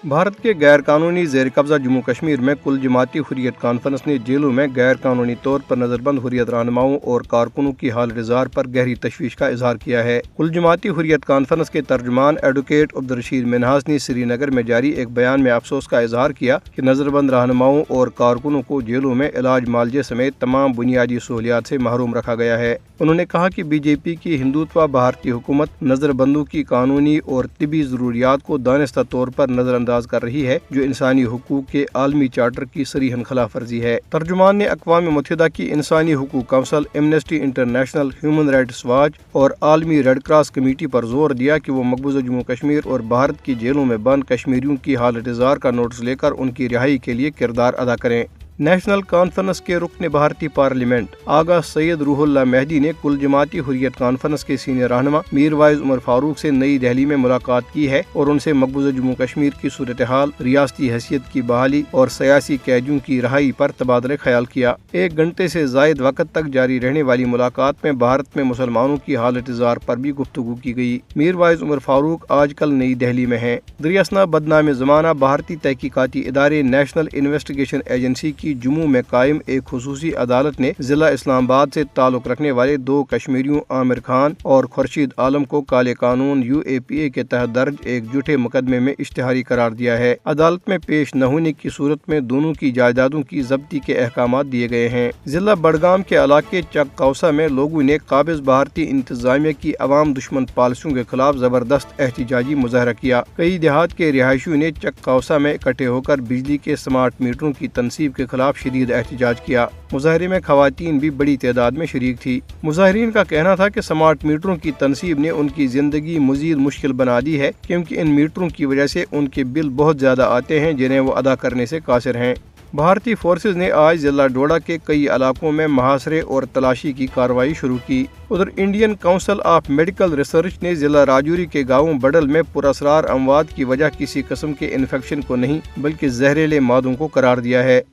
بھارت کے غیر قانونی زیر قبضہ جموں کشمیر میں کل جماعتی حریت کانفرنس نے جیلوں میں غیر قانونی طور پر نظر بند حریت رہنماؤں اور کارکنوں کی حالت زار پر گہری تشویش کا اظہار کیا ہے۔ کل جماعتی حریت کانفرنس کے ترجمان ایڈوکیٹ عبدالرشید منہاس نے سری نگر میں جاری ایک بیان میں افسوس کا اظہار کیا کہ نظر بند رہنماؤں اور کارکنوں کو جیلوں میں علاج معالجے سمیت تمام بنیادی سہولیات سے محروم رکھا گیا ہے۔ انہوں نے کہا کہ بی جے پی کی ہندوتوا بھارتی حکومت نظر بندوں کی قانونی اور طبی ضروریات کو دانستہ طور پر نظر انداز کر رہی ہے، جو انسانی حقوق کے عالمی چارٹر کی صریحاً خلاف ورزی ہے۔ ترجمان نے اقوام متحدہ کی انسانی حقوق council, Amnesty international, human rights watch اور عالمی ریڈ کراس کمیٹی پر زور دیا کہ وہ مقبوضہ جموں کشمیر اور بھارت کی جیلوں میں بند کشمیریوں کی حالت زار کا نوٹس لے کر ان کی رہائی کے لیے کردار ادا کریں۔ نیشنل کانفرنس کے رکن بھارتی پارلیمنٹ آغا سید روح اللہ مہدی نے کل جماعتی حریت کانفرنس کے سینئر رہنما میر وائز عمر فاروق سے نئی دہلی میں ملاقات کی ہے اور ان سے مقبوضہ جموں کشمیر کی صورتحال، ریاستی حیثیت کی بحالی اور سیاسی قیدیوں کی رہائی پر تبادلہ خیال کیا۔ 1 گھنٹے سے زائد وقت تک جاری رہنے والی ملاقات میں بھارت میں مسلمانوں کی حالت زار پر بھی گفتگو کی گئی۔ میر وائز عمر فاروق آج کل نئی دہلی میں ہیں۔ دریاسنا بدنام زمانہ بھارتی تحقیقاتی ادارے نیشنل انویسٹیگیشن ایجنسی کی جموں میں قائم ایک خصوصی عدالت نے ضلع اسلام آباد سے تعلق رکھنے والے 2 کشمیریوں عامر خان اور خورشید عالم کو کالے قانون UAPA کے تحت درج ایک جھوٹے مقدمے میں اشتہاری قرار دیا ہے۔ عدالت میں پیش نہ ہونے کی صورت میں دونوں کی جائیدادوں کی ضبطی کے احکامات دیے گئے ہیں۔ ضلع بڈگام کے علاقے چک کوسہ میں لوگوں نے قابض بھارتی انتظامیہ کی عوام دشمن پالیسیوں کے خلاف زبردست احتجاجی مظاہرہ کیا۔ کئی دیہات کے رہائشیوں نے چک کوسہ میں اکٹھے ہو کر بجلی کے سمارٹ میٹروں کی تنصیب کے خلاف شدید احتجاج کیا۔ مظاہرے میں خواتین بھی بڑی تعداد میں شریک تھی۔ مظاہرین کا کہنا تھا کہ سمارٹ میٹروں کی تنصیب نے ان کی زندگی مزید مشکل بنا دی ہے، کیونکہ ان میٹروں کی وجہ سے ان کے بل بہت زیادہ آتے ہیں جنہیں وہ ادا کرنے سے قاصر ہیں۔ بھارتی فورسز نے آج ضلع ڈوڈا کے کئی علاقوں میں محاصرے اور تلاشی کی کارروائی شروع کی۔ ادھر Indian council of medical research نے ضلع راجوری کے گاؤں بڈل میں پراسرار اموات کی وجہ کسی قسم کے انفیکشن کو نہیں بلکہ زہریلے مادوں کو قرار دیا ہے۔